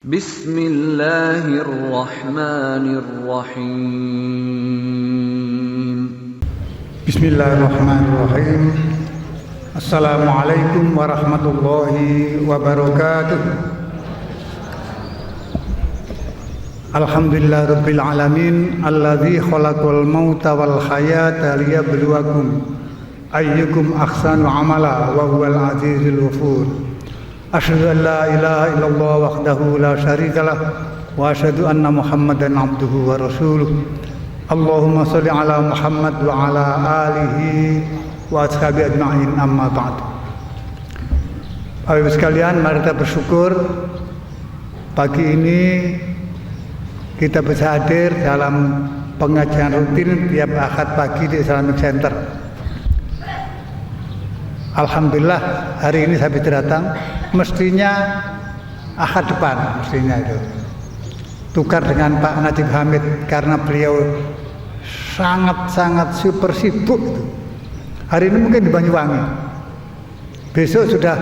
Bismillahirrahmanirrahim. Bismillahirrahmanirrahim. Assalamualaikum warahmatullahi wabarakatuh. Alhamdulillahirabbil alamin alladzi khalaqal mauta wal hayata liyabluwakum ayyukum ahsanu amala wa huwal azizul ghafur. Asyhadu an la ilaha illallah wahdahu la syarikalah wa asyhadu anna Muhammadan abduhu wa rasuluh. Allahumma sholli ala Muhammad wa ala alihi wa ashabi ajma'in, amma ba'd. Bapak Ibu sekalian, mari kita bersyukur pagi ini kita bisa hadir dalam pengajian rutin tiap Ahad pagi di Islamic Center. Alhamdulillah hari ini saya bisa datang. Mestinya Ahad depan, mestinya itu tukar dengan Pak Najib Hamid karena beliau sangat super sibuk itu. Hari ini mungkin di Banyuwangi, besok sudah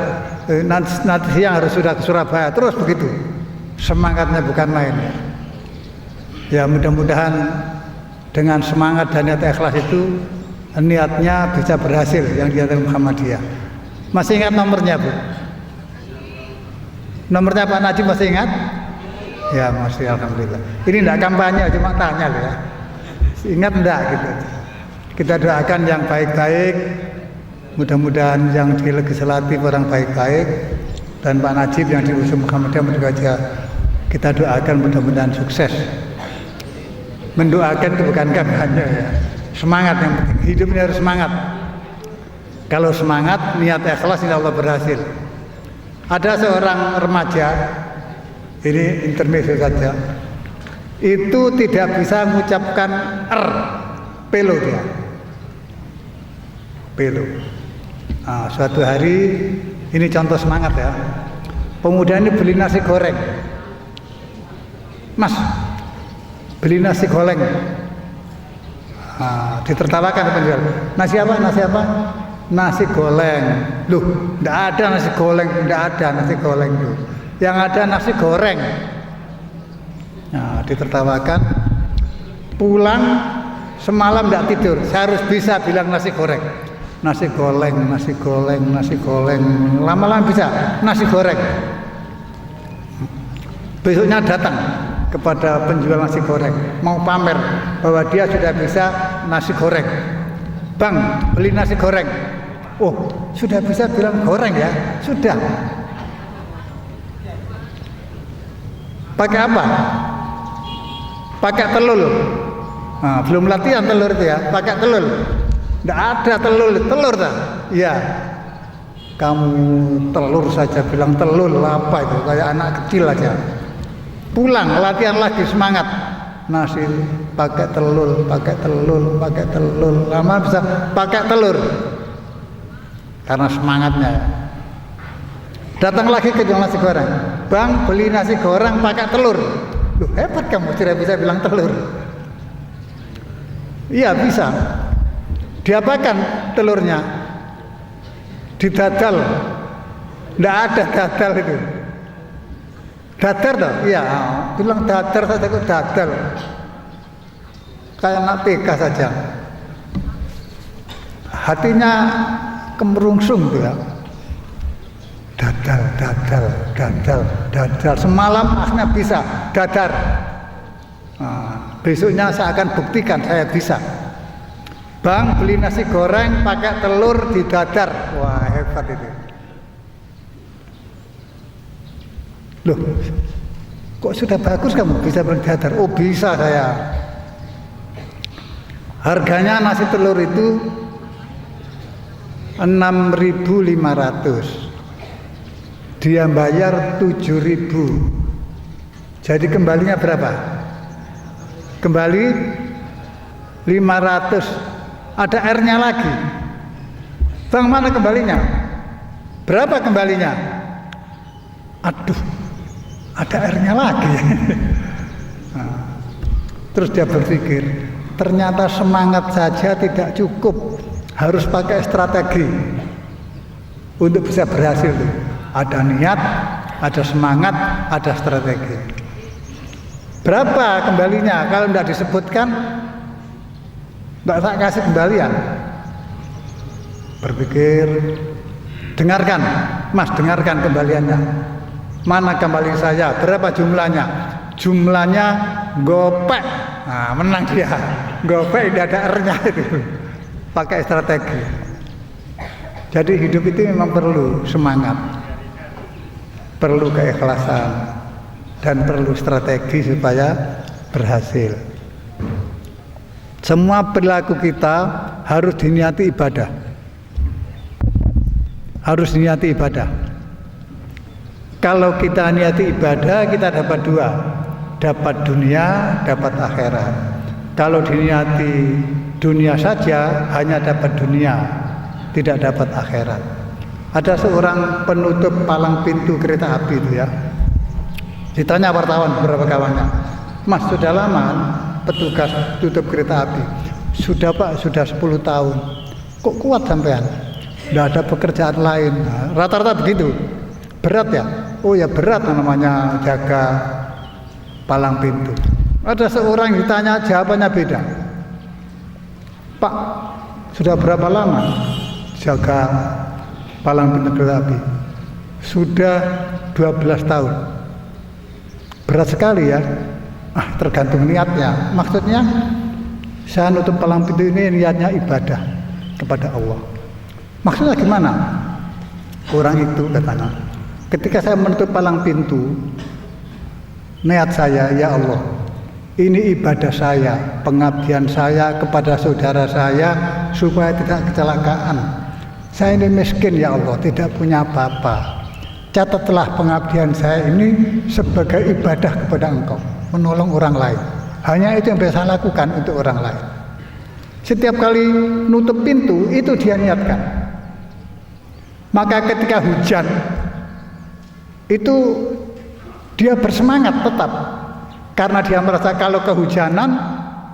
nanti siang harus sudah ke Surabaya, terus begitu semangatnya bukan main. Ya mudah-mudahan dengan semangat dan niat ikhlas itu niatnya bisa berhasil yang diatas Muhammadiyah. Masih ingat nomornya, Bu? Nomornya Pak Najib masih ingat? Ya masih, alhamdulillah. Ini tidak kampanye, cuma tanya loh ya. Ingat enggak gitu. Kita doakan yang baik-baik, mudah-mudahan yang di legislatif orang baik-baik, dan Pak Najib yang diusung Muhammadiyah mudah-mudahan kita doakan mudah-mudahan sukses. Mendoakan itu bukan kampanye ya. Semangat yang penting, hidupnya harus semangat. Kalau semangat, niat ikhlas, insya Allah berhasil. Ada seorang remaja, ini intermezzo saja, itu tidak bisa mengucapkan pelo dia, pelo. Nah, suatu hari, ini contoh semangat ya, pemuda ini beli nasi goreng. Mas, beli nasi goreng. Nah, ditertawakan penjual. Nasi apa? Nasi apa? Nasi goreng. Loh, tidak ada nasi goreng, tidak ada nasi goreng tuh. Yang ada nasi goreng. Nah, ditertawakan. Pulang semalam tidak tidur. Saya harus bisa bilang nasi goreng. Nasi goreng, nasi goreng, nasi goreng. Lama-lama bisa nasi goreng. Besoknya datang kepada penjual nasi goreng, mau pamer bahwa dia sudah bisa nasi goreng. Bang, beli nasi goreng. Oh, sudah bisa bilang goreng ya? Sudah. Pakai apa? Pakai telur. Nah, belum latihan telur itu ya, pakai telur. Tidak ada telur tak? Iya. Kamu telur saja bilang telur, apa itu? Kayak anak kecil aja. Pulang latihan lagi, semangat. Nasi pakai telur, pakai telur, pakai telur. Lama bisa pakai telur. Karena semangatnya. Datang lagi ke jual nasi goreng. Bang, beli nasi goreng pakai telur. Loh, hebat kamu tidak bisa bilang telur. Iya bisa. Diapakan telurnya? Didadal. Tidak ada dadal itu. Dadar toh? Iya, bilang dadar saja kok dadar. Kayak anak TK saja. Hatinya kemerungsung tuh ya. Dadar, dadar, dadar, dadar. Semalam akhirnya bisa dadar. Nah, besoknya saya akan buktikan saya bisa. Bang, beli nasi goreng pakai telur di dadar. Wah, hebat itu. Loh, kok sudah bagus kamu bisa berdadar? Oh bisa saya. Harganya nasi telur itu 6.500. Dia bayar 7.000. Jadi kembalinya berapa? Kembali 500. Ada R-nya lagi. Bang, mana kembalinya? Berapa kembalinya? Aduh, ada R-nya lagi. Nah, terus dia berpikir, ternyata semangat saja tidak cukup, harus pakai strategi untuk bisa berhasil. Ada niat, ada semangat, ada strategi. Berapa kembalinya? Kalau tidak disebutkan, tidak tak kasih kembalian. Berpikir, dengarkan, Mas, dengarkan kembaliannya. Mana kembali saya? Berapa jumlahnya? Jumlahnya gopek. Nah, menang dia. Gopek tidak ada R-nya itu. Pakai strategi. Jadi hidup itu memang perlu semangat, perlu keikhlasan, dan perlu strategi supaya berhasil. Semua perilaku kita harus diniati ibadah. Harus diniati ibadah. Kalau kita niati ibadah, kita dapat dua. Dapat dunia, dapat akhirat. Kalau diniati dunia saja, hanya dapat dunia, tidak dapat akhirat. Ada seorang penutup palang pintu kereta api itu ya. Ditanya wartawan beberapa kawannya, Mas, sudah lama petugas tutup kereta api? Sudah Pak, sudah 10 tahun. Kok kuat sampean? Tidak ada pekerjaan lain. Nah, rata-rata begitu. Berat ya? Oh ya berat namanya jaga palang pintu. Ada seorang yang ditanya, jawabannya beda. Pak, sudah berapa lama jaga palang pintu kereta api? Sudah 12 tahun. Berat sekali ya. Tergantung niatnya. Maksudnya saya nutup palang pintu ini niatnya ibadah kepada Allah. Maksudnya gimana? Orang itu katanya, ketika saya menutup palang pintu, niat saya, ya Allah, ini ibadah saya, pengabdian saya kepada saudara saya supaya tidak kecelakaan. Saya ini miskin ya Allah, tidak punya apa-apa. Catatlah pengabdian saya ini sebagai ibadah kepada Engkau, menolong orang lain. Hanya itu yang bisa saya lakukan untuk orang lain. Setiap kali nutup pintu itu dia niatkan. Maka ketika hujan itu dia bersemangat tetap, karena dia merasa kalau kehujanan,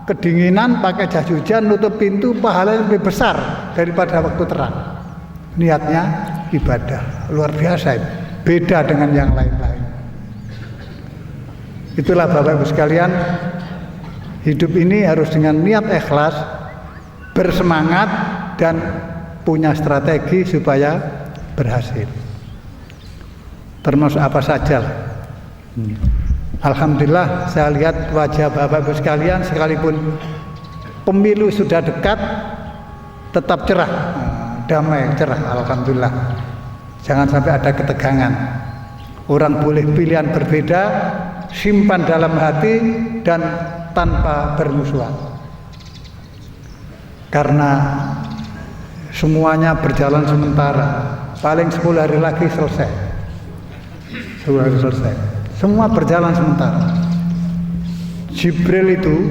kedinginan, pakai jas hujan, nutup pintu, pahalanya lebih besar daripada waktu terang. Niatnya ibadah, luar biasa itu. Beda dengan yang lain-lain. Itulah Bapak Ibu sekalian, hidup ini harus dengan niat ikhlas, bersemangat, dan punya strategi supaya berhasil. Termasuk apa saja. Alhamdulillah saya lihat wajah Bapak Ibu sekalian, sekalipun pemilu sudah dekat, tetap cerah, damai, cerah. Alhamdulillah. Jangan sampai ada ketegangan. Orang boleh pilihan berbeda, simpan dalam hati dan tanpa bermusuhan. Karena semuanya berjalan sementara. Paling 10 hari lagi selesai. 10 hari selesai. Semua berjalan sementara. Jibril itu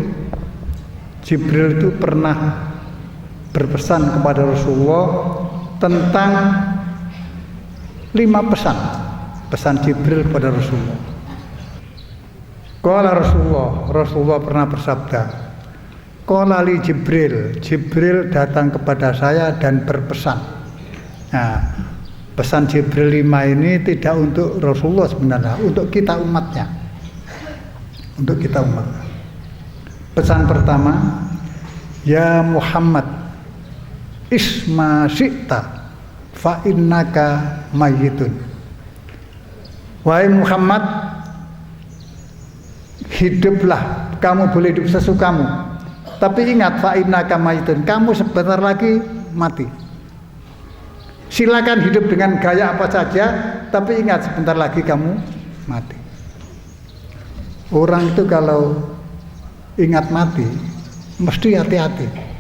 pernah berpesan kepada Rasulullah tentang 5 pesan Jibril kepada Rasulullah. Qala Rasulullah pernah bersabda, qala li Jibril datang kepada saya dan berpesan. Nah, pesan Jibril 5 ini tidak untuk Rasulullah sebenarnya, untuk kita umatnya. Untuk kita umat. Pesan pertama, ya Muhammad, isma syi'ta fa innaka mayyitun. Wahai Muhammad, hiduplah, kamu boleh hidup sesukamu. Tapi ingat, fa innaka mayyitun, kamu sebentar lagi mati. Silakan hidup dengan gaya apa saja, tapi ingat sebentar lagi kamu mati. Orang itu kalau ingat mati, mesti hati-hati.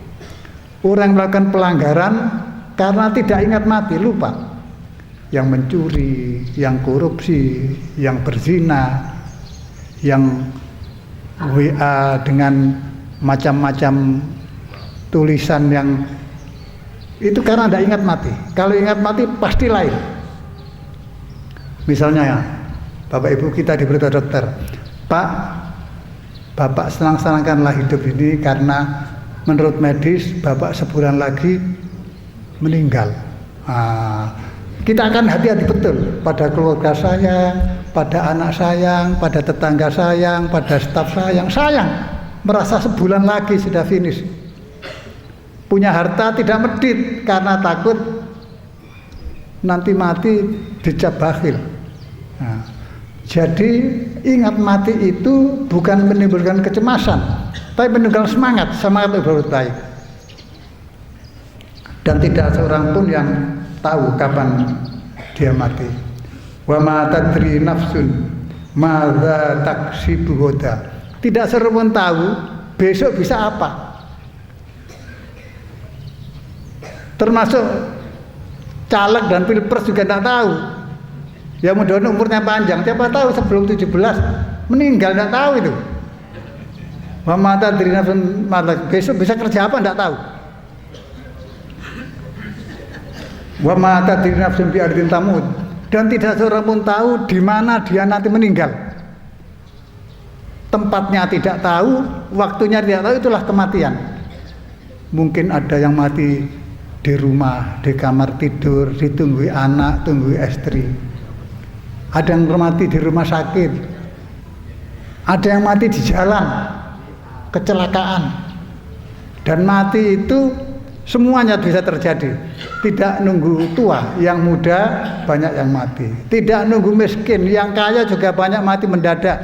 Orang yang melakukan pelanggaran karena tidak ingat mati, lupa. Yang mencuri, yang korupsi, yang berzina, yang WA dengan macam-macam tulisan yang itu karena tidak ingat mati. Kalau ingat mati pasti lain. Misalnya ya, Bapak Ibu kita diberitahu dokter, Pak, Bapak senang-senangkanlah hidup ini karena menurut medis Bapak sebulan lagi meninggal. kita akan hati-hati betul pada keluarga sayang, pada anak sayang, pada tetangga sayang, pada staf sayang, merasa sebulan lagi sudah finish. Punya harta tidak medit karena takut nanti mati dicap bakhil. Nah, jadi ingat mati itu bukan menimbulkan kecemasan, tapi menimbulkan semangat berbuat baik. Dan tidak seorang pun yang tahu kapan dia mati. Wa ma tadri nafsun madza taksibu ghadan. Tidak seorang pun tahu besok bisa apa. Termasuk caleg dan pilpres juga tidak tahu. Ya mudah-mudahan umurnya panjang. Siapa tahu sebelum 17 meninggal, tidak tahu itu. Wa ma tadri nafsun madza, besok bisa kerja apa tidak tahu. Wa ma tadri nafsun bi ardin tamut, dan tidak seorang pun tahu di mana dia nanti meninggal. Tempatnya tidak tahu, waktunya tidak tahu, itulah kematian. Mungkin ada yang mati di rumah, di kamar tidur, ditunggu anak, tunggu istri. Ada yang mati di rumah sakit. Ada yang mati di jalan, kecelakaan. Dan mati itu semuanya bisa terjadi. Tidak nunggu tua, yang muda banyak yang mati. Tidak nunggu miskin, yang kaya juga banyak mati mendadak.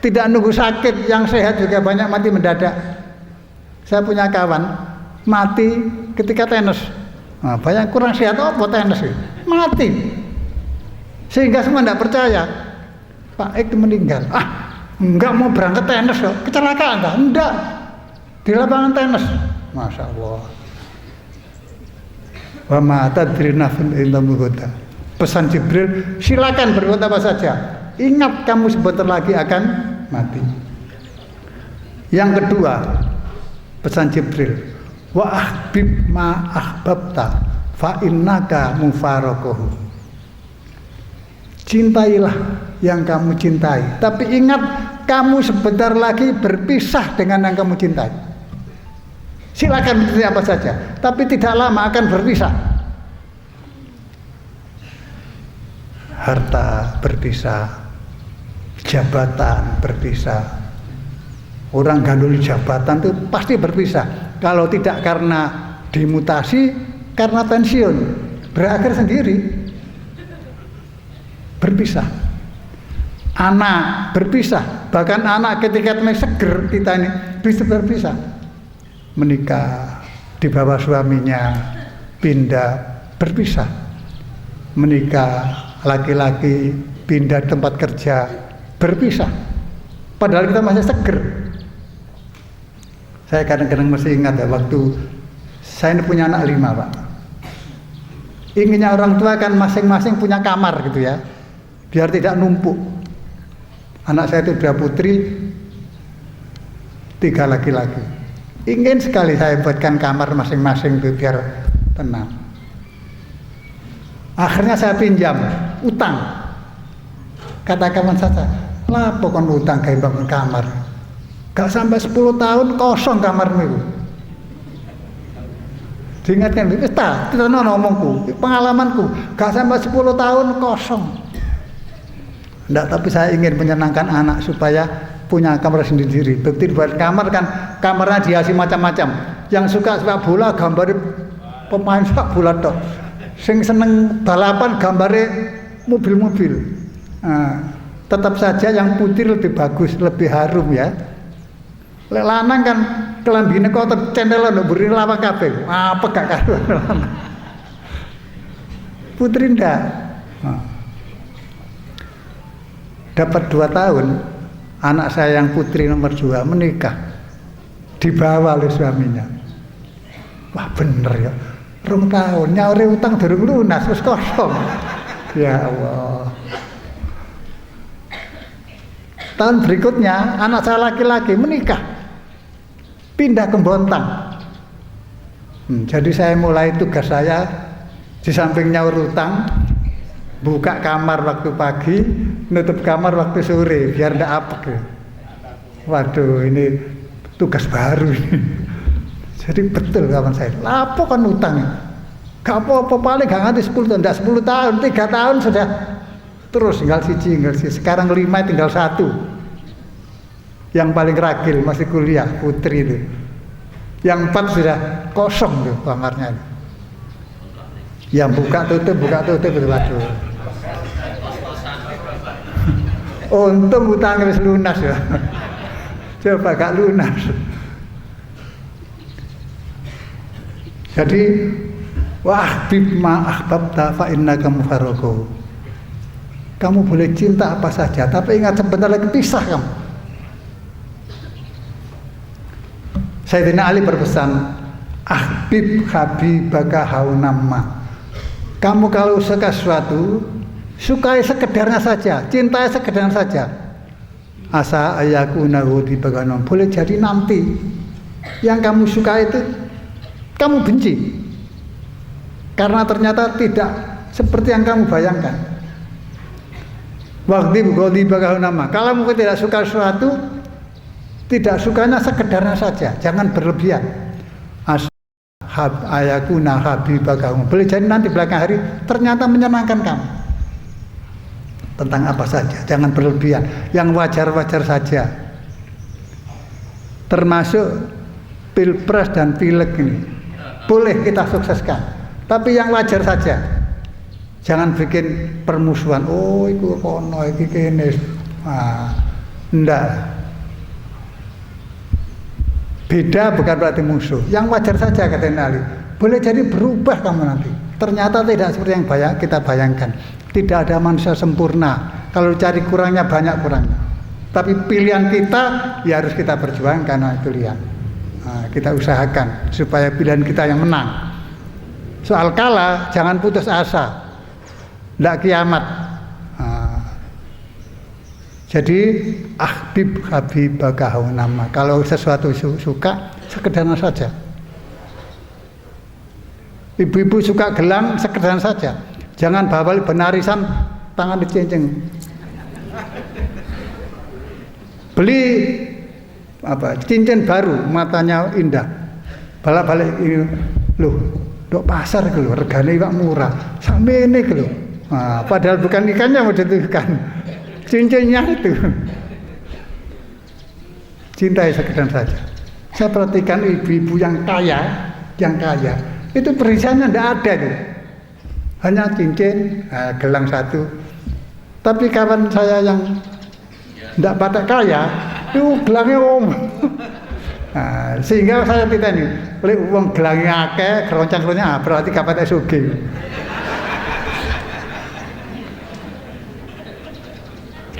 Tidak nunggu sakit, yang sehat juga banyak mati mendadak. Saya punya kawan mati ketika tenis. Nah, banyak kurang sehat, apa tenis mati. Sehingga semua tidak percaya Pak Ek itu meninggal. Enggak mau berangkat tenis kok, kecelakaan tak? Enggak, di lapangan tenis. Masya Allah. Wa ma tadri nafsun illa ma. Pesan Jibril, silakan berbuat apa saja. Ingat kamu sebentar lagi akan mati. Yang kedua, pesan Jibril, wa ahbib ma ahbabta fa innaka mufaraqahu. Cintailah yang kamu cintai, tapi ingat kamu sebentar lagi berpisah dengan yang kamu cintai. Silakan mencintai apa saja, tapi tidak lama akan berpisah. Harta berpisah, jabatan berpisah. Orang gandul jabatan itu pasti berpisah. Kalau tidak karena dimutasi, karena pensiun, berakhir sendiri. Berpisah. Anak berpisah, bahkan anak ketika masih seger kita ini bisa berpisah. Menikah di bawah suaminya, pindah, berpisah. Menikah laki-laki pindah tempat kerja, berpisah. Padahal kita masih seger. Saya kadang-kadang masih ingat ya, waktu saya ini punya anak 5 Pak. Inginnya orang tua kan masing-masing punya kamar gitu ya, biar tidak numpuk. Anak saya itu 2 putri, 3 laki-laki. Ingin sekali saya buatkan kamar masing-masing biar tenang. Akhirnya saya pinjam, utang. Kata kawan saya, lah pokoknya utang kayak bangun kamar. Gak sampai 10 tahun kosong kamarmu itu. Diingatkan, kita ngomongku, pengalamanku, gak sampai 10 tahun kosong. Enggak, tapi saya ingin menyenangkan anak supaya punya kamar sendiri. Betul, buat kamar kan, kamarnya dihiasi macam-macam. Yang suka sepak bola gambar pemain sepak bola tok. Sing seneng balapan gambarnya mobil-mobil. Nah, tetap saja yang putih lebih bagus, lebih harum ya. Lek lanang kan kelambine kotor cendela nduk buri lawan kabeh. Apa gak karo lanang. Putri ndak. Dapat 2 tahun, anak saya yang putri nomor 2 menikah, dibawa oleh suaminya. Wah bener ya, 2 tahun nyauri utang durung lunas terus kosong. Ya Allah. Tahun berikutnya anak saya laki-laki menikah, pindah ke Bontang. Jadi saya mulai tugas saya di samping nyaur utang, buka kamar waktu pagi, nutup kamar waktu sore biar tidak apek. Waduh, ini tugas baru ini. Jadi betul kawan saya, lapo kan utang. Gak apa-apa, paling gak nganti 10 tahun, enggak 10 tahun, 3 tahun sudah terus tinggal siji. Sekarang 5 tinggal 1. Yang paling ragil masih kuliah, putri itu. Yang 4 sudah kosong tuh kamarnya. Yang buka tutup itu waduh. Untung utang wis lunas ya. Coba gak lunas. Jadi wah bima ahbabta fa innaka mufarraqu. Kamu boleh cinta apa saja, tapi ingat sebentar lagi pisah kamu. Sayyidina Ali berpesan, ahbib habibaka haunamma. Kamu kalau suka sesuatu, sukai sekedarnya saja, cintai sekedarnya saja. Asa ayakunahu dibaganon. Boleh jadi nanti yang kamu suka itu kamu benci. Karena ternyata tidak seperti yang kamu bayangkan. Waktu godi bagaimana nama. Kalau mungkin tidak suka sesuatu, tidak sukanya sekedarnya saja, jangan berlebihan. Ayakuna habibakamu. Boleh jadi nanti belakang hari ternyata menyenangkan kamu. Tentang apa saja, jangan berlebihan. Yang wajar-wajar saja. Termasuk pilpres dan pileg ini, boleh kita sukseskan. Tapi yang wajar saja. Jangan bikin permusuhan. Oh, iku kono, iki kene. Ndak. Beda bukan berarti musuh. Yang wajar saja kata Ali. Boleh jadi berubah kamu nanti. Ternyata tidak seperti yang kita bayangkan. Tidak ada manusia sempurna. Kalau cari kurangnya banyak kurangnya. Tapi pilihan kita ya harus kita perjuangkan karena pilihan. Kita usahakan supaya pilihan kita yang menang. Soal kalah jangan putus asa. Tidak kiamat. Jadi habibaka haunamma. Kalau sesuatu suka sekedarnya saja. Ibu-ibu suka gelang sekedarnya saja. Jangan bawa penarisan tangan dicincin. Beli cincin baru, matanya indah. Balik-balik ini loh, dok pasar gitu loh, regane iwak murah. Sampai ini gitu loh. Padahal bukan ikannya mau ikan, cincinnya itu. Cintai sekedar saja. Saya perhatikan ibu-ibu yang kaya itu perhiasannya tidak ada tuh. Hanya cincin, gelang satu. Tapi kawan saya yang tidak pada kaya, itu gelangnya sehingga saya tidak nih, uang gelangnya akeh, keroncang-keroncang, berarti kapan sugih.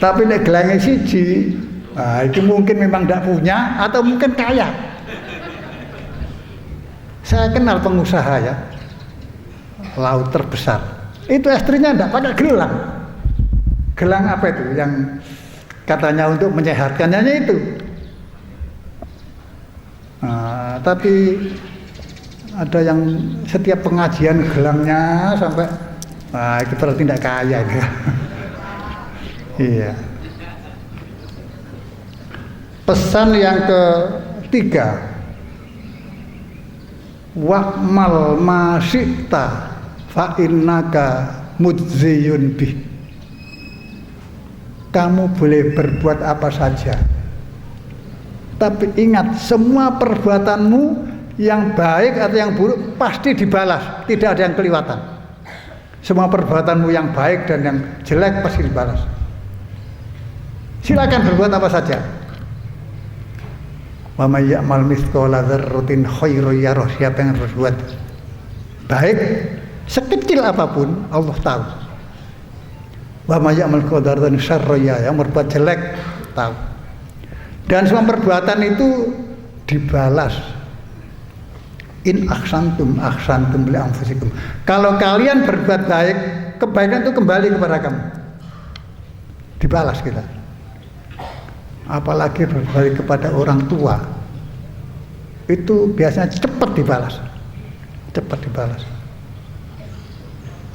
Tapi nek gelangnya siji, itu mungkin memang tidak punya atau mungkin kaya. Saya kenal pengusaha ya, laut terbesar. Itu istrinya tidak pakai gelang. Gelang apa itu? Yang katanya untuk menyehatkannya itu. Tapi ada yang setiap pengajian gelangnya sampai, itu berarti tidak kaya ya. Iya. Pesan yang ketiga, wa'mal ma syi'ta fa innaka mujziyun bih. Kamu boleh berbuat apa saja, tapi ingat semua perbuatanmu yang baik atau yang buruk pasti dibalas, tidak ada yang kelewatan. Semua perbuatanmu yang baik dan yang jelek pasti dibalas. Silakan berbuat apa saja. Wa may ya'mal mithqala dzarratin khairan yarah. Siapa yang berbuat baik sekecil apapun Allah tahu. Wa may ya'mal mithqala dzarratin syarran yarah. Yang berbuat jelek tahu. Dan semua perbuatan itu dibalas. In ahsantum li anfusikum. Kalau kalian berbuat baik, kebaikan itu kembali kepada kamu. Dibalas kita. Apalagi berbalik kepada orang tua, itu biasanya cepat dibalas.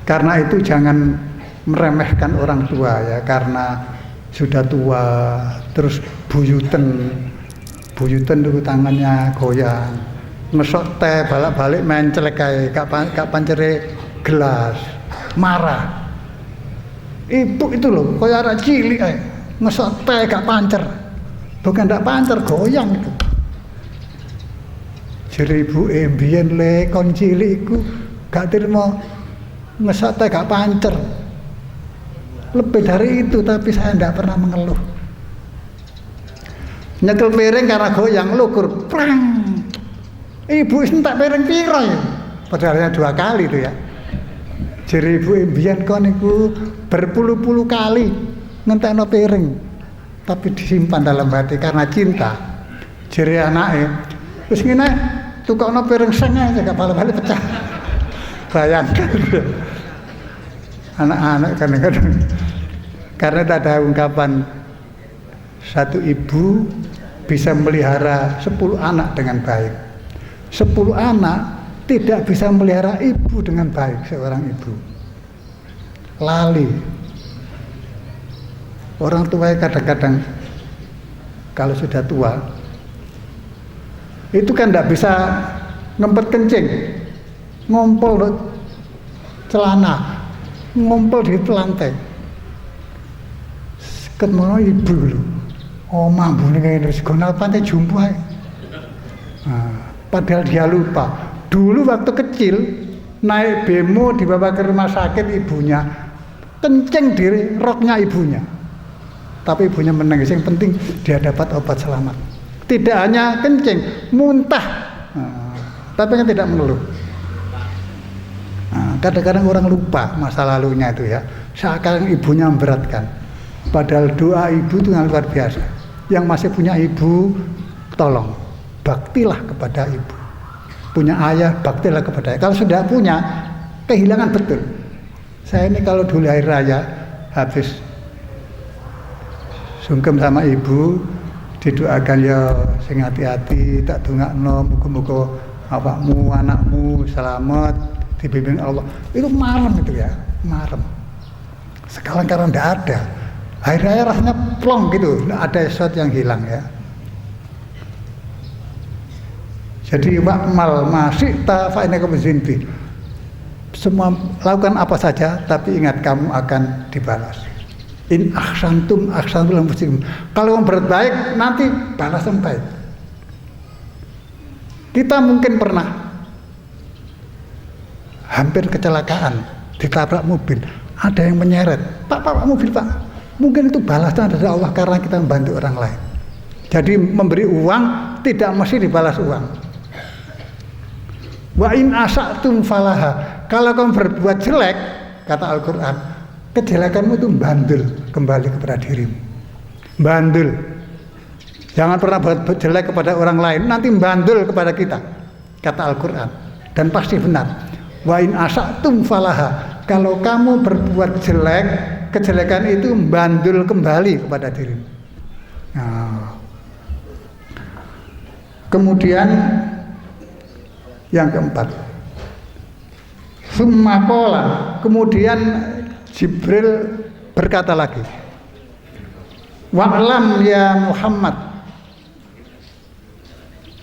Karena itu jangan meremehkan orang tua ya, karena sudah tua terus buyuten itu tangannya goyang, ngesok teh balik-balik mencelek kae gak pancere gelas, marah. Ibu itu loh, kaya anak cilik ae, ngesok teh gak pancer. Bukan gak pancer, goyang itu. Jere ibu mbiyen le kon cilik iku gak trimo ngesok teh gak pancer. Lebih dari itu tapi saya tidak pernah mengeluh. Nyekel piring karena goyang lukur, prang. Ibu entak piring piro ya? Padahalnya 2 kali itu ya. Jadi ibu mbiyen kon niku berpuluh-puluh kali ngentekno piring, tapi disimpan dalam hati karena cinta. Jere anake, wis ngene tukokno piring seng aja gak balik-balik pecah. Bayangkan. Anak-anak kadang-kadang karena tak ada ungkapan satu ibu bisa melihara 10 anak dengan baik. 10 anak tidak bisa melihara ibu dengan baik, seorang ibu. Lali. Orang tua kadang-kadang kalau sudah tua itu kan tidak bisa ngempet kencing, ngompol celana, ngompol di lantai. Ketemu ibu lho. Omah mbune ngene wis gonal pantai jumpo ae. Padahal dia lupa. Dulu waktu kecil naik bemo dibawa ke rumah sakit ibunya, kencing di roknya ibunya. Tapi ibunya menangis, yang penting dia dapat obat selamat. Tidak hanya kencing, muntah. Tapi kan tidak mengeluh. Kadang-kadang orang lupa masa lalunya itu ya. Seakan ibunya memberatkan. Padahal doa ibu itu yang luar biasa. Yang masih punya ibu, tolong baktilah kepada ibu. Punya ayah, baktilah kepada ayah. Kalau sudah punya, kehilangan betul. Saya ini kalau dulu hari raya habis sungkem sama ibu, didoakan ya sing hati-hati, tak dongakno muga-muga awakmu, anakmu selamat, dibimbing Allah. Itu marem itu ya, marem. Sekarang karena tidak ada. Hari raya rasanya plong gitu, tidak ada sesuatu yang hilang ya. Jadi wa'mal masih ta fa innaka bizinbi. Semua lakukan apa saja, tapi ingat kamu akan dibalas. In ahsantum ahsanul muslim. Kalau kamu berbuat baik, nanti balasan baik. Kita mungkin pernah hampir kecelakaan, ditabrak mobil, ada yang menyeret, Pak mobil Pak. Mungkin itu balasan dari Allah karena kita membantu orang lain. Jadi memberi uang tidak mesti dibalas uang. Wa in asatum falaha. Kalau kamu berbuat jelek, kata Al-Quran, kejelekanmu itu bandul kembali kepada dirimu. Bandul. Jangan pernah berbuat jelek kepada orang lain, nanti bandul kepada kita, kata Al-Quran. Dan pasti benar. Wa in asatum falaha. Kalau kamu berbuat jelek, kejelekan itu bandul kembali kepada dirimu. Nah. Kemudian yang keempat, summa qala, kemudian Jibril berkata lagi, wa'lam ya Muhammad,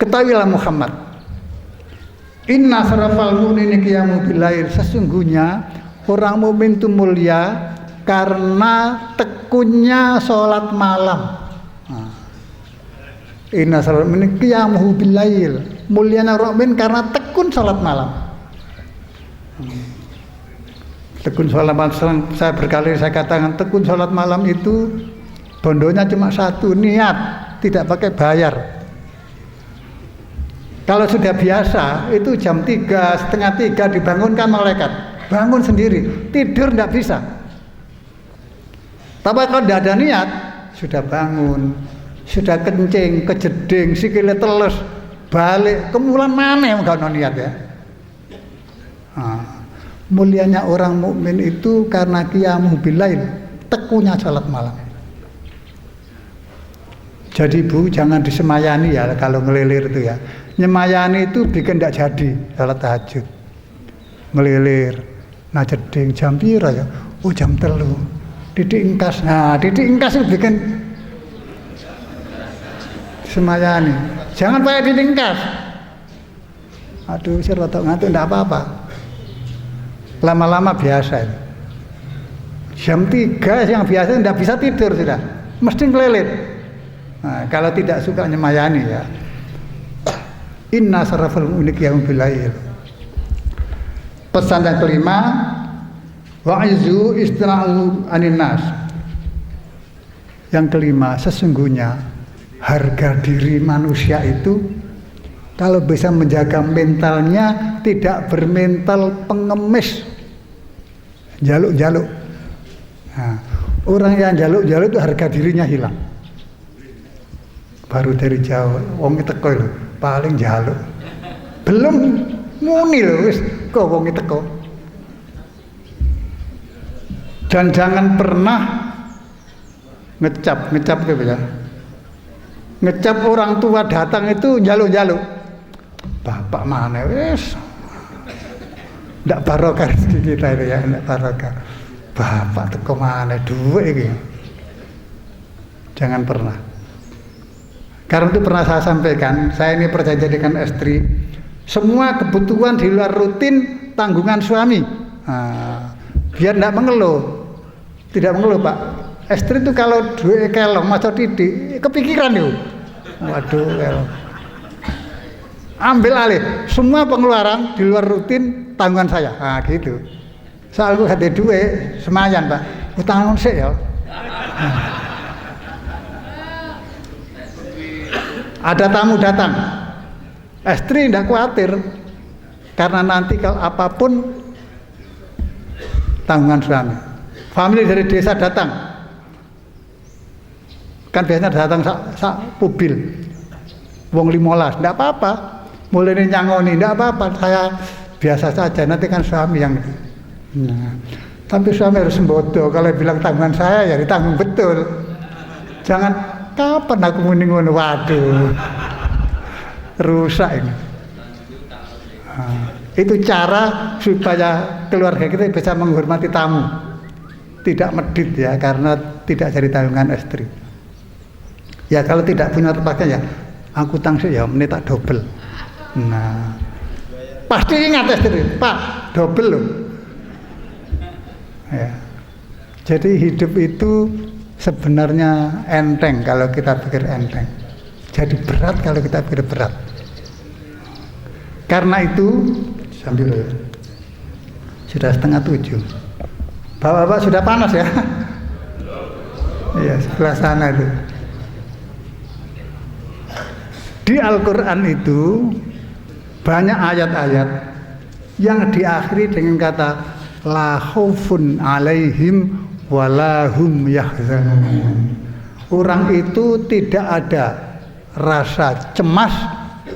ketahuilah Muhammad, inna sarafal mu'mini qiyamu bilail, sesungguhnya orang mukmin itu mulia karena tekunnya sholat malam. Inna sarafal mu'mini qiyamu bilail, mulianya orang mukmin karena tekun sholat malam. Tekun sholat malam, saya berkali saya katakan tekun sholat malam itu bondonya cuma satu, niat, tidak pakai bayar. Kalau sudah biasa itu jam 3, setengah 3 dibangunkan malaikat, bangun sendiri, tidur tidak bisa. Tapi kalau tidak ada niat, sudah bangun, sudah kencing, kejeding, sikile telus, balik, kemulan mana yang nggak niat ya. Mulianya orang mukmin itu karena qiyamu bilail, tekunya salat malam. Jadi Bu, jangan disemayani ya kalau ngelilir itu ya. Nyemayani itu bikin tidak jadi salat tahajud. Ngelilir, nah jeding jam pira ya? Oh jam 3. Didik ingkas. Nah, didik ingkas itu bikin semayani. Jangan pakai didik ingkas. Aduh, saya rotok ngantuk, enggak apa-apa. Lama-lama biasa itu. Jam 3 yang biasa enggak bisa tidur sudah, mesti ngelilit. Nah, kalau tidak suka nyemayani ya. Inna sarafal unik yang bilail. Pesan yang kelima, wa'izu istira'u anin nas. Yang kelima, sesungguhnya harga diri manusia itu kalau bisa menjaga mentalnya, tidak bermental pengemis, jaluk-jaluk. Nah, orang yang jaluk-jaluk itu harga dirinya hilang. Baru dari jauh, wong teko lho, paling jaluk. Belum muni lho wis kok wong teko. Dan jangan pernah ngecap gitu ya. Ngecap orang tua datang itu jaluk-jaluk. Bapak mana wis. Ndak barokah rezeki kita itu ya, ndak barokah. Bapak teko mana duit iki. Jangan pernah. Karena itu pernah saya sampaikan, saya ini perjanjian dengan istri, semua kebutuhan di luar rutin tanggungan suami. Nah, biar tidak mengeluh, Pak. Istri itu kalau duit kelong macam titik, kepikiran itu. Waduh, kelong. Ambil alih, semua pengeluaran di luar rutin tanggungan saya. Nah, gitu. Soalnya ada duit, semayan Pak, utang sih ya. Nah. Ada tamu datang, istri tidak khawatir karena nanti kalau apapun tanggungan suami. Famili dari desa datang, kan biasanya datang sak pubil, wong 15, tidak apa-apa, mulai nyangoni, tidak apa-apa, saya biasa saja. Nanti kan suami yang, nah, tapi suami harus sembodo. Kalau bilang tanggungan saya ya ditanggung betul, jangan. Kapan aku muni ngono? Waduh, rusak ini. Nah, itu cara supaya keluarga kita bisa menghormati tamu, tidak medit ya, karena tidak jadi tanggungan istri. Ya kalau tidak punya tempatnya ya, aku tangsi ya, menit tak double. Nah, pasti ingat istri, Pak, double loh. Ya. Jadi hidup itu sebenarnya enteng kalau kita pikir enteng. Jadi berat kalau kita pikir berat. Karena itu sambil sudah 6:30. Bapak-bapak sudah panas ya? Iya, sebelah sana itu. Di Al-Quran itu banyak ayat-ayat yang diakhiri dengan kata la khaufun alaihim walahum yahzanun. Orang itu tidak ada rasa cemas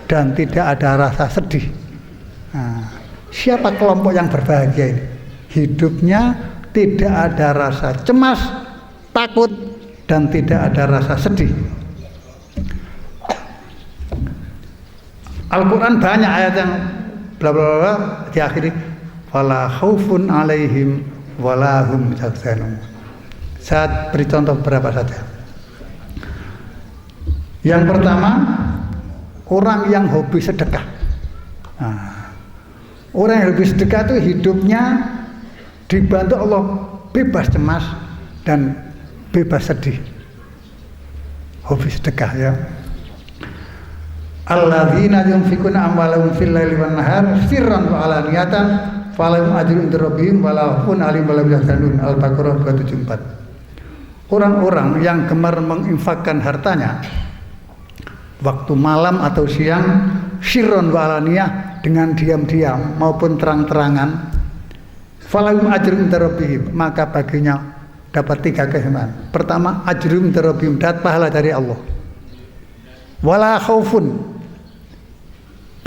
dan tidak ada rasa sedih. Nah, siapa kelompok yang berbahagia ini? Hidupnya tidak ada rasa cemas, takut, dan tidak ada rasa sedih. Al-Quran banyak ayat yang bla bla bla diakhiri wala khaufun alaihim walahum yahzanun. Saya beri contoh beberapa saja. Yang pertama, orang yang hobi sedekah. Nah, orang yang hobi sedekah itu hidupnya dibantu Allah bebas cemas dan bebas sedih. Hobi sedekah ya. Alladzina yunfikuna amwalahum fil laili wan nahar sirran wa alaniyatan falahum ajrun inda rabbihim wa lahum alim wa lam yahzanun. Al-Baqarah 274. Orang-orang yang gemar menginfakkan hartanya waktu malam atau siang, sirron wa alaniyah, dengan diam-diam maupun terang-terangan, falahum ajrun inda rabbihim, maka baginya dapat 3 keistimewaan. Pertama, ajrun inda rabbihim, dapat pahala dari Allah. Wala khaufun,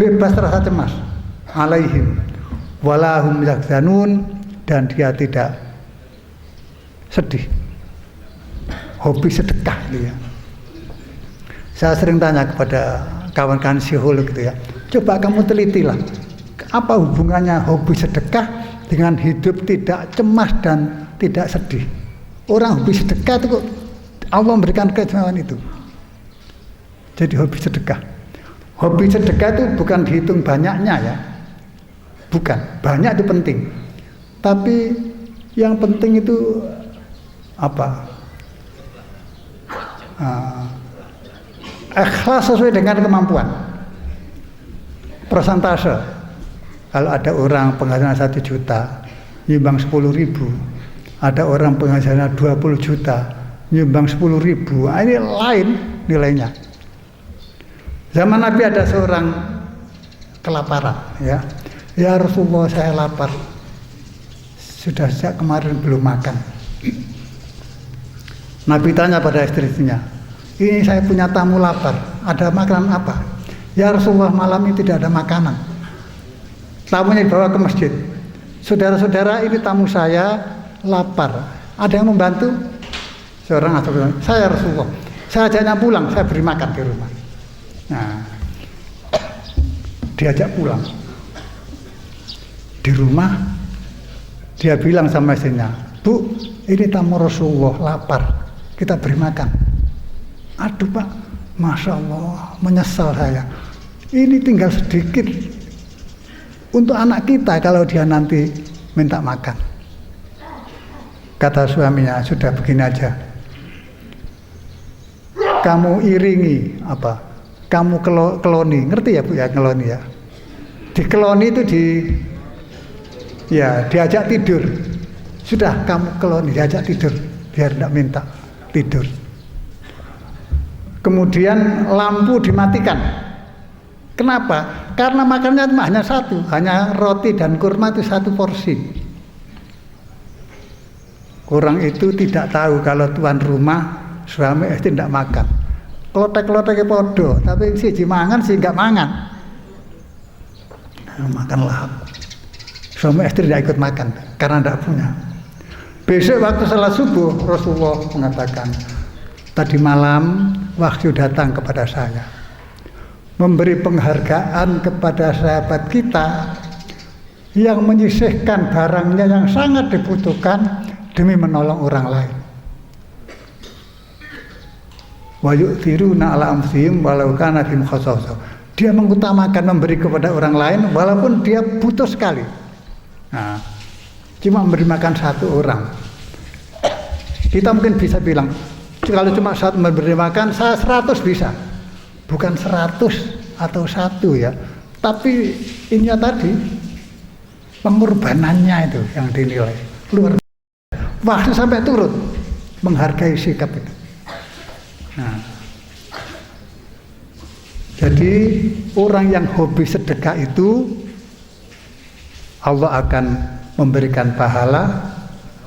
bebas rasa cemas, alaihim walahum yahzanun, dan dia tidak sedih. Hobi sedekah itu ya. Saya sering tanya kepada kawan-kawan psikolog gitu ya, coba kamu telitilah apa hubungannya hobi sedekah dengan hidup tidak cemas dan tidak sedih. Orang hobi sedekah itu kok Allah memberikan keistimewaan itu. Jadi hobi sedekah. Hobi sedekah itu bukan dihitung banyaknya ya, bukan, banyak itu penting, tapi yang penting itu apa? Ikhlas sesuai dengan kemampuan. Persentase, kalau ada orang penghasilan 1 juta nyumbang 10.000, ada orang penghasilan 20 juta nyumbang 10.000, ini lain nilainya. Zaman Nabi ada seorang kelaparan, ya Rasulullah, saya lapar, sudah sejak kemarin belum makan. Nabi tanya pada istrinya, ini saya punya tamu lapar, ada makanan apa? Ya Rasulullah, malam ini tidak ada makanan. Tamunya dibawa ke masjid. Saudara-saudara, ini tamu saya lapar, ada yang membantu? Seorang atau saya Rasulullah, saya ajaknya pulang, saya beri makan di rumah. Nah, diajak pulang. Di rumah dia bilang sama istrinya, Bu, ini tamu Rasulullah lapar, kita beri makan. Aduh Pak, Masya Allah, menyesal saya. Ini tinggal sedikit untuk anak kita kalau dia nanti minta makan. Kata suaminya, sudah begini aja, kamu iringi apa? Kamu keloni, ngerti ya Bu ya, keloni ya. Di keloni itu diajak tidur. Sudah kamu keloni, diajak tidur, biar tidak minta tidur. Kemudian lampu dimatikan. Kenapa? Karena makannya hanya satu, hanya roti dan kurma itu 1 porsi. Orang itu tidak tahu kalau tuan rumah suami istri tidak makan. Klotek-kloteknya podo, tapi si mangan sih nggak mangan. Makanlah. Suami istri tidak ikut makan karena tidak punya. Besok waktu salat subuh Rasulullah mengatakan, tadi malam wahyu datang kepada saya, memberi penghargaan kepada sahabat kita yang menyisihkan barangnya yang sangat dibutuhkan demi menolong orang lain. Wa yu'thiruna ala anfusihim walau kana bihim khasassah. Dia mengutamakan memberi kepada orang lain walaupun dia butuh sekali. Nah, cuma memberi makan 1 orang. Kita mungkin bisa bilang, kalau cuma 1 memberi makan, saya 100 bisa. Bukan 100 atau 1 ya. Tapi ini tadi pengorbanannya itu yang dinilai luar biasa. Wahyu sampai turun menghargai sikap itu. Nah, jadi orang yang hobi sedekah itu Allah akan memberikan pahala.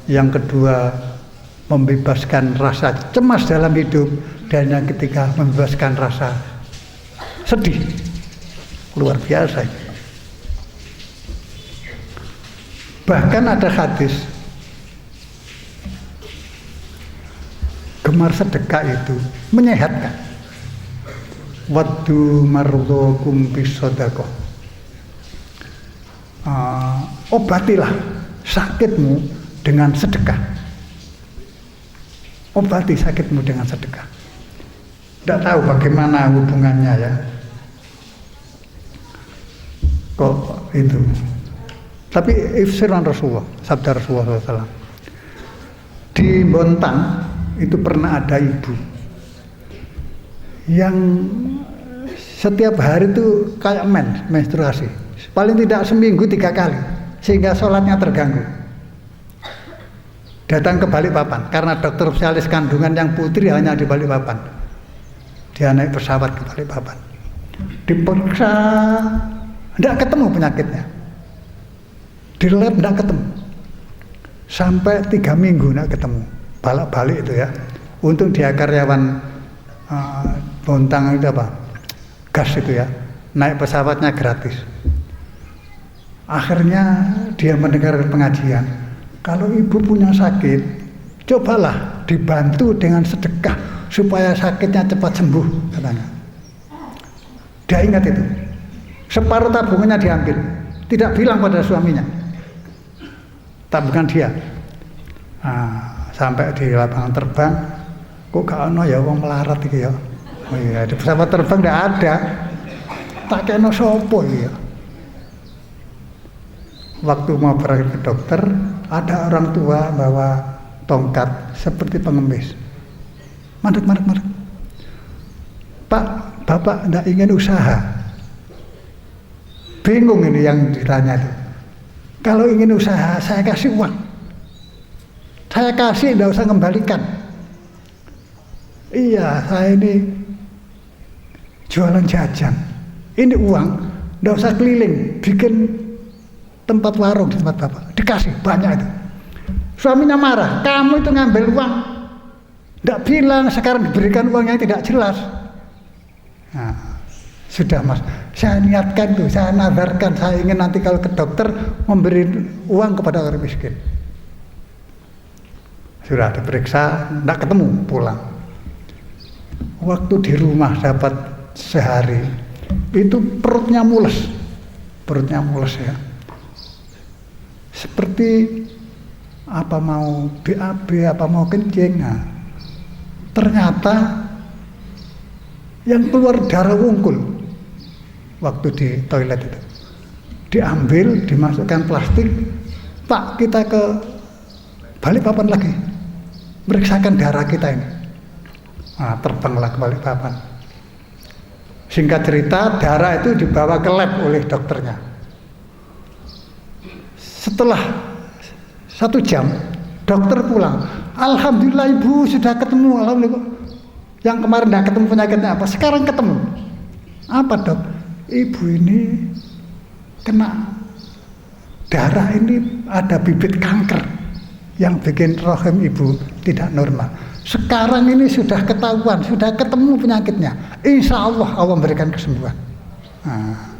Yang kedua, membebaskan rasa cemas dalam hidup. Dan yang ketiga, membebaskan rasa sedih. Luar biasa. Bahkan ada hadis, gemar sedekah itu menyehatkan. Waddu mardhakum bisadaqah. Obatilah sakitmu dengan sedekah. Obati sakitmu dengan sedekah. Tidak tahu bagaimana hubungannya ya. Kok itu. Tapi ifsiran Rasulullah, sabda Rasulullah SAW. Di Bontang itu pernah ada ibu yang setiap hari itu kayak menstruasi, paling tidak seminggu 3 kali, sehingga sholatnya terganggu. Datang ke Balikpapan karena dokter spesialis kandungan yang putri hanya di Balikpapan. Dia naik pesawat ke Balikpapan, diperiksa, tidak ketemu penyakitnya, di lab tidak ketemu, sampai 3 minggu tidak ketemu, balik itu ya. Untung dia karyawan Bontang itu apa, gas itu ya, naik pesawatnya gratis. Akhirnya dia mendengar pengajian, kalau ibu punya sakit, cobalah dibantu dengan sedekah supaya sakitnya cepat sembuh, katanya. Dia ingat itu, separuh tabungannya diambil, tidak bilang pada suaminya, tabungan dia. Sampai di lapangan terbang, kok gak ono ya wong melarat iki ya. Oh iya, di pesawat terbang tidak ada. tak kena sopo ya. Waktu mau pergi ke dokter, ada orang tua bawa tongkat seperti pengemis. Mandek. Pak, Bapak tidak ingin usaha. Bingung ini yang ditanya itu. Kalau ingin usaha, saya kasih uang. Saya kasih, tidak usah kembalikan. Iya, saya ini jualan jajan. Ini uang, tidak usah keliling, bikin tempat warung di tempat Bapak. Dikasih banyak itu. Suaminya marah, kamu itu ngambil uang, tidak bilang, sekarang diberikan uang yang tidak jelas. Nah, sudah Mas, saya niatkan tuh, saya nadarkan, saya ingin nanti kalau ke dokter memberi uang kepada orang miskin. Sudah diperiksa, tidak ketemu, pulang. Waktu di rumah dapat sehari, itu perutnya mules ya. Seperti apa mau BAB, apa mau kencing. Nah, ternyata yang keluar darah wungkul waktu di toilet itu. Diambil, dimasukkan plastik. Pak, kita ke Balikpapan lagi, meriksakan darah kita ini. Nah, terbanglah ke Balikpapan. Singkat cerita, darah itu dibawa ke lab oleh dokternya. Setelah 1 jam, dokter pulang. Alhamdulillah ibu sudah ketemu. Alhamdulillah. Yang kemarin tidak ketemu penyakitnya apa, sekarang ketemu. Apa dok? Ibu ini kena darah ini ada bibit kanker yang bikin rahim ibu tidak normal. Sekarang ini sudah ketahuan, sudah ketemu penyakitnya. Insya Allah Allah memberikan kesembuhan. Nah,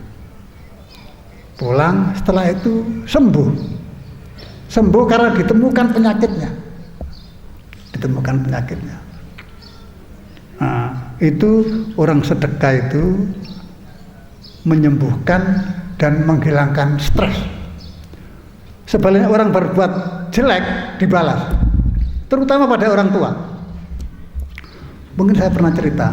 pulang setelah itu sembuh karena ditemukan penyakitnya. Nah, itu orang sedekah itu menyembuhkan dan menghilangkan stres. Sebaliknya orang berbuat jelek dibalas, terutama pada orang tua. Mungkin saya pernah cerita,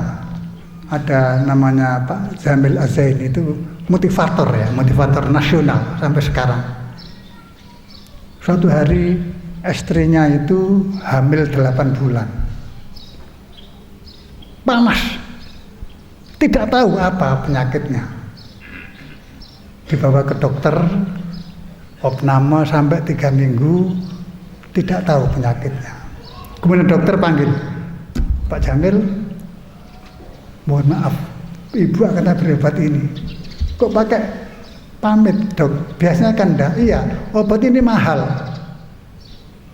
ada namanya Pak Jamil Azain, itu motivator ya, motivator nasional sampai sekarang. Suatu hari istrinya itu hamil 8 bulan. Panas, tidak tahu apa penyakitnya. Dibawa ke dokter, opname sampai 3 minggu, tidak tahu penyakitnya. Kemudian dokter panggil, Pak Jamil, mohon maaf, ibu akan berobat ini. Kok pakai pamit dok? Biasanya kan enggak. Iya, obat ini mahal.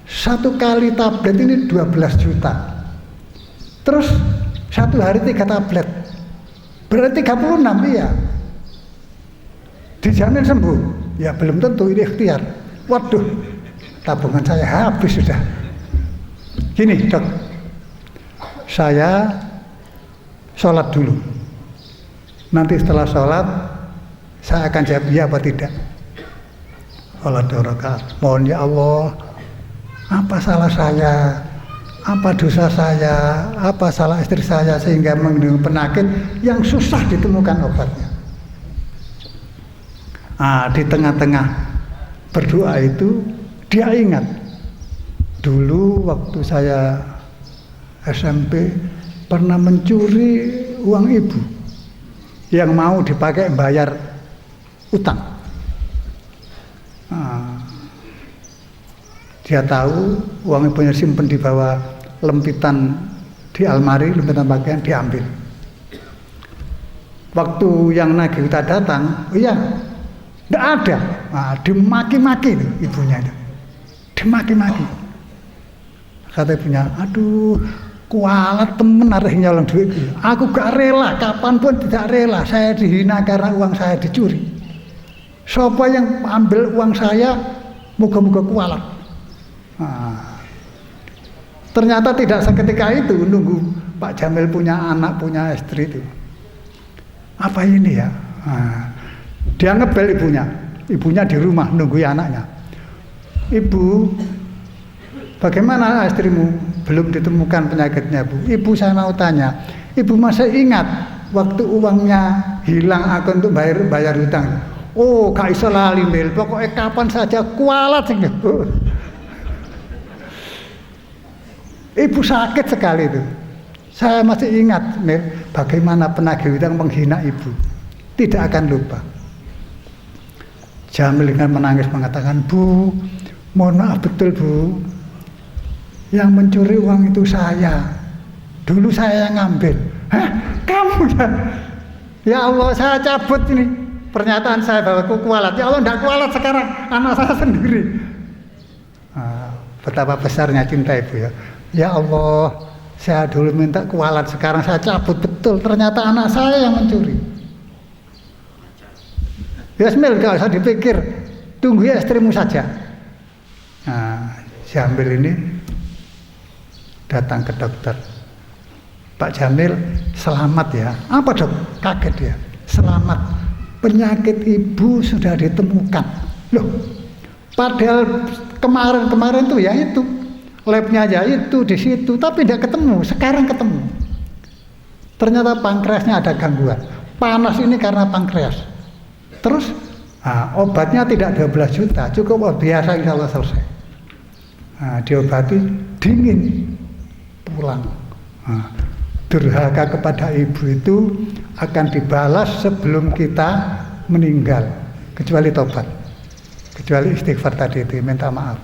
1 kali tablet ini 12 juta. Terus 1 hari 3 tablet, berarti 36, iya. Dijamin sembuh? Ya belum tentu, ini ikhtiar. Waduh, tabungan saya habis sudah. Gini dok, saya sholat dulu. Nanti setelah sholat, saya akan jawab iya apa tidak. Sholat 2 rakaat. Mohon ya Allah, apa salah saya? Apa dosa saya, apa salah istri saya sehingga mengandung penyakit yang susah ditemukan obatnya. Di tengah-tengah berdoa itu dia ingat dulu waktu saya SMP pernah mencuri uang ibu yang mau dipakai bayar utang. Dia tahu uang ibunya simpen di bawah lempitan di almari, lempitan pakaian diambil. Waktu yang nagih utang datang, iya, tidak ada. Dimaki-maki itu ibunya itu, dimaki-maki. Kata ibunya, aduh, kualat temen areh nyolong duit. Aku gak rela, kapanpun tidak rela. Saya dihina karena uang saya dicuri. Siapa yang ambil uang saya, moga-moga kualat. Ternyata tidak seketika itu, nunggu Pak Jamil punya anak, punya istri itu. Apa ini ya? Dia ngebel ibunya di rumah nunggu anaknya. Ibu, bagaimana istrimu? Belum ditemukan penyakitnya Bu. Ibu saya mau tanya, ibu masih ingat waktu uangnya hilang aku untuk bayar hutang. Oh, gak iso lali Mil, pokoknya kapan saja kualat sing. Ibu sakit sekali itu. Saya masih ingat Mil, bagaimana penagih hutang menghina ibu. Tidak akan lupa. Jamil dengan menangis mengatakan, "Bu, mohon maaf betul Bu, yang mencuri uang itu saya. Dulu saya yang ngambil." "Hah? Kamu ya?" "Ya Allah, saya cabut ini pernyataan saya bahwa aku kualat." "Ya Allah, tidak kualat sekarang, anak saya sendiri." Betapa besarnya cinta ibu ya. "Ya Allah, saya dulu minta kualat, sekarang saya cabut betul, ternyata anak saya yang mencuri." Yasmil, kalau saya dipikir, tunggu ya istrimu saja. Jamil ini datang ke dokter. "Pak Jamil, selamat ya." "Apa dok?" Kaget dia. "Selamat, penyakit ibu sudah ditemukan." Loh, padahal kemarin tuh ya itu labnya aja itu di situ, tapi tidak ketemu. Sekarang ketemu. Ternyata pankreasnya ada gangguan. Panas ini karena pankreas. Terus obatnya tidak 12 juta, cukup obat biasa, insya Allah selesai. Diobati, dingin, pulang. Durhaka kepada ibu itu akan dibalas sebelum kita meninggal, kecuali tobat, kecuali istighfar tadi itu, minta maaf.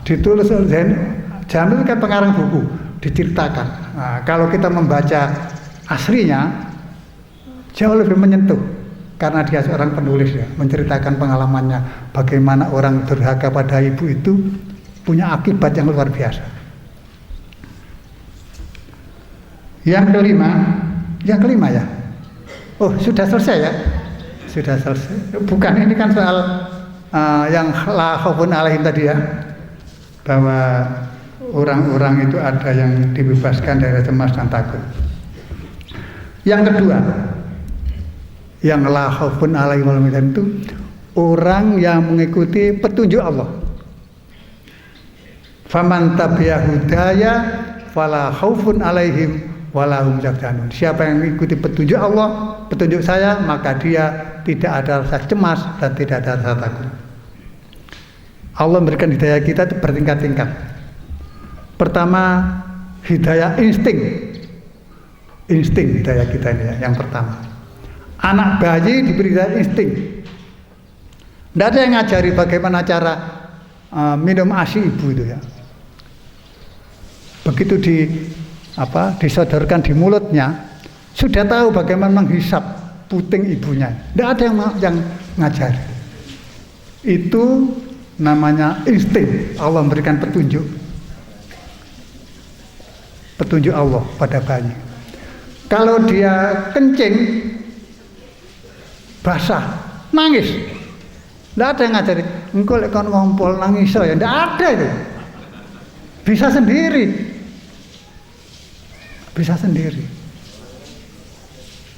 Ditulis Jamil kan pengarang buku, diceritakan. Kalau kita membaca aslinya jauh lebih menyentuh, karena dia seorang penulis ya, menceritakan pengalamannya bagaimana orang durhaka pada ibu itu punya akibat yang luar biasa. Yang kelima ya. Oh, sudah selesai ya? Sudah selesai. Bukan, ini kan soal yang la khaufun alaihim tadi ya, bahwa orang-orang itu ada yang dibebaskan dari cemas dan takut. Yang kedua, yang la khaufun alaihim itu orang yang mengikuti petunjuk Allah. Faman tabi'a hudaya fala khaufun alaihim wala hum yahzanun. Siapa yang mengikuti petunjuk Allah, petunjuk saya, maka dia tidak ada rasa cemas dan tidak ada rasa takut. Allah memberikan hidayah kita itu bertingkat-tingkat. Pertama, hidayah insting hidayah kita ini ya, yang pertama. Anak bayi diberi insting. Tidak ada yang ngajari bagaimana cara minum ASI ibu itu ya. Begitu disodorkan di mulutnya, sudah tahu bagaimana menghisap puting ibunya. Tidak ada yang ngajari. Itu namanya insting. Allah memberikan petunjuk Allah pada bayi. Kalau dia kencing basah, nangis. Tidak ada yang ngajari, engkau lek kon ngompol nangis ya, tidak ada itu. Bisa sendiri.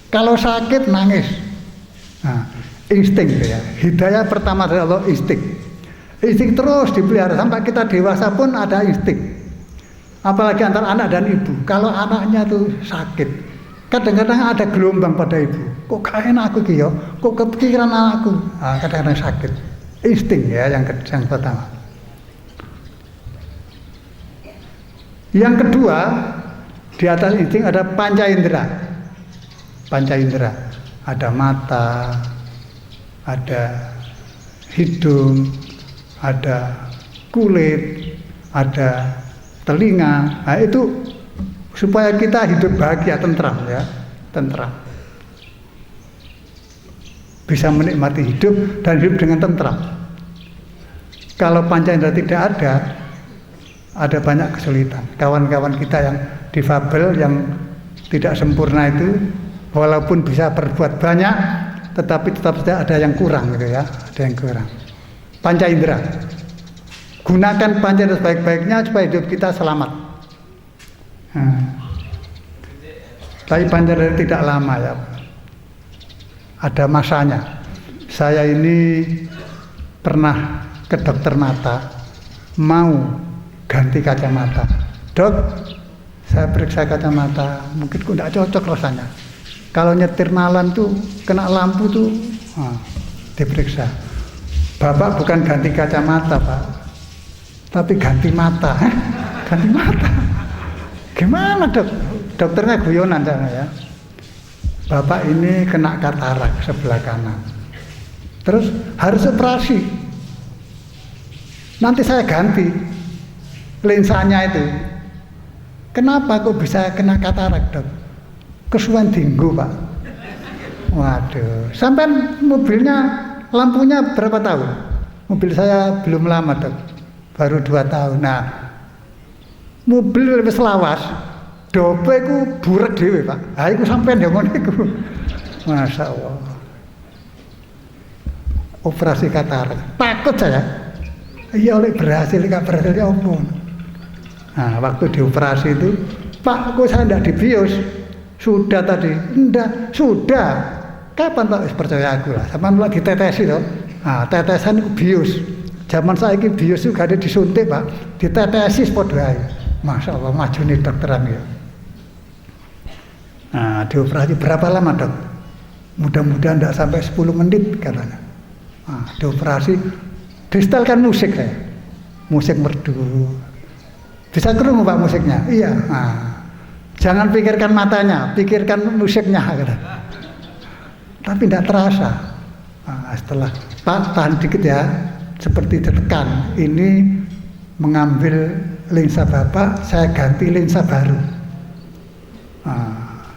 Kalau sakit nangis. Insting ya. Hidayah pertama dari Allah insting. Insting terus dipelihara sampai kita dewasa pun ada insting. Apalagi antara anak dan ibu. Kalau anaknya tuh sakit, kadang-kadang ada gelombang pada ibu. Kok gak enak aku gitu, kok kepikiran anakku. Kadang-kadang sakit. Insting ya yang pertama. Yang kedua, di atas insting ada panca indera. Ada mata, ada hidung, ada kulit, ada telinga. Nah, itu supaya kita hidup bahagia, tentram ya, tentram. Bisa menikmati hidup dan hidup dengan tentram. Kalau panca indera tidak ada banyak kesulitan. Kawan-kawan kita yang difabel, yang tidak sempurna itu, walaupun bisa berbuat banyak, tetapi tetap saja ada yang kurang gitu ya, ada yang kurang. Panca indera. Gunakan panca indera sebaik-baiknya supaya hidup kita selamat. Tapi panca indera tidak lama ya. Ada masanya. Saya ini pernah ke dokter mata, mau ganti kacamata. "Dok, saya periksa kacamata, mungkin kok tidak cocok rasanya. Kalau nyetir malam tuh kena lampu tuh diperiksa. Bapak bukan ganti kacamata Pak, tapi ganti mata. Ganti mata. Gimana dok? Dokternya guyonan sana ya. Bapak ini kena katarak sebelah kanan. Terus harus operasi. Nanti saya ganti lensanya itu. Kenapa kok bisa kena katarak dok? Kesuwen dinggo Pak. Waduh, sampai mobilnya lampunya berapa tahun? Mobil saya belum lama dok, baru 2 tahun. Nah, mobil lebih selawas, dope ku burek dewe Pak. Ah, iku sampean ya ngono iku. Masya Allah. Operasi katarak, takut saya. Iya oleh berhasil, gak berhasil ya ampun. Nah, waktu dioperasi itu, Pak, kok saya tidak dibius? Sudah tadi, enggak, sudah. Kapan Pak percaya aku lah? Sama lagi tetesi toh. Nah, tetesan itu bius. Zaman saya ini bius itu gak ada disuntik Pak, ditetesi padha ae. Masya Allah, maju nih dokteran ya. Nah, dioperasi berapa lama dok? Mudah-mudahan tidak sampai 10 menit katanya. Nah, dioperasi, distelkan musik saya, musik merdu. Bisa kerungu Pak musiknya? Iya. Nah, jangan pikirkan matanya, pikirkan musiknya. Tapi tidak terasa. Nah, setelah Pak tahan dikit ya, seperti ditekan. Ini mengambil lensa Bapak, saya ganti lensa baru. Nah,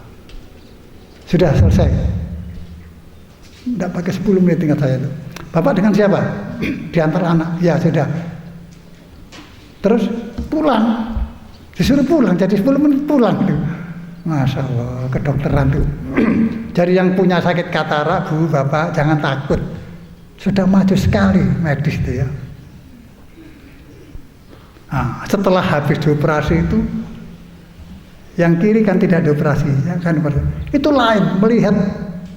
sudah selesai. Tidak pakai 10 menit tinggal saya itu. Bapak dengan siapa? Diantar anak. Ya sudah. Terus pulang. Disuruh pulang, jadi 10 menit pulang. Masya Allah, kedokteran tuh. Jadi yang punya sakit katarak, Bu, Bapak, jangan takut. Sudah maju sekali medis itu ya. Nah, setelah habis dioperasi itu, yang kiri kan tidak dioperasi, ya kan? Itu lain, melihat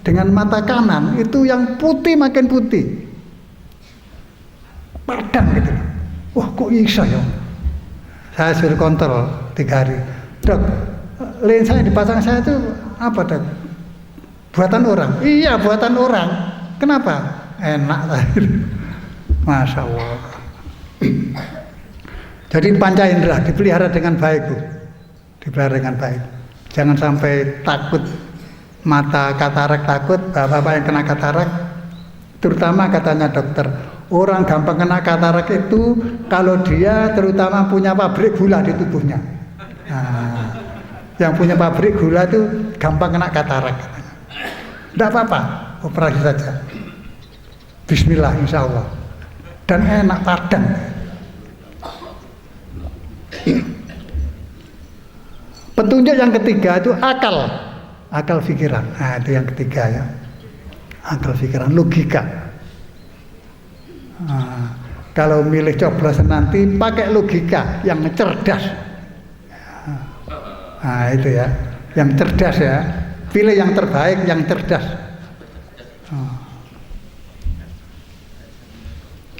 dengan mata kanan, itu yang putih makin putih. Padang gitu. Wah, kok bisa ya? Saya suruh kontrol 3 hari. Dok, lensa yang dipasang saya itu apa dok? Buatan orang. Iya, buatan orang. Kenapa? Enak tadi. Masya Allah. Jadi panca indera dipelihara dengan baik Bu. Dipelihara dengan baik. Jangan sampai takut mata katarak, takut bapak-bapak yang kena katarak. Terutama katanya dokter, orang gampang kena katarak itu kalau dia terutama punya pabrik gula di tubuhnya. Nah, yang punya pabrik gula itu gampang kena katarak. Tidak apa-apa, operasi saja. Bismillah insya Allah. Dan enak padang. Petunjuk yang ketiga itu akal pikiran. Nah, itu yang ketiga ya. Akal pikiran, logika. Nah, kalau milih coblosan nanti pakai logika yang cerdas. Nah, itu ya, yang cerdas ya. Pilih yang terbaik, yang cerdas.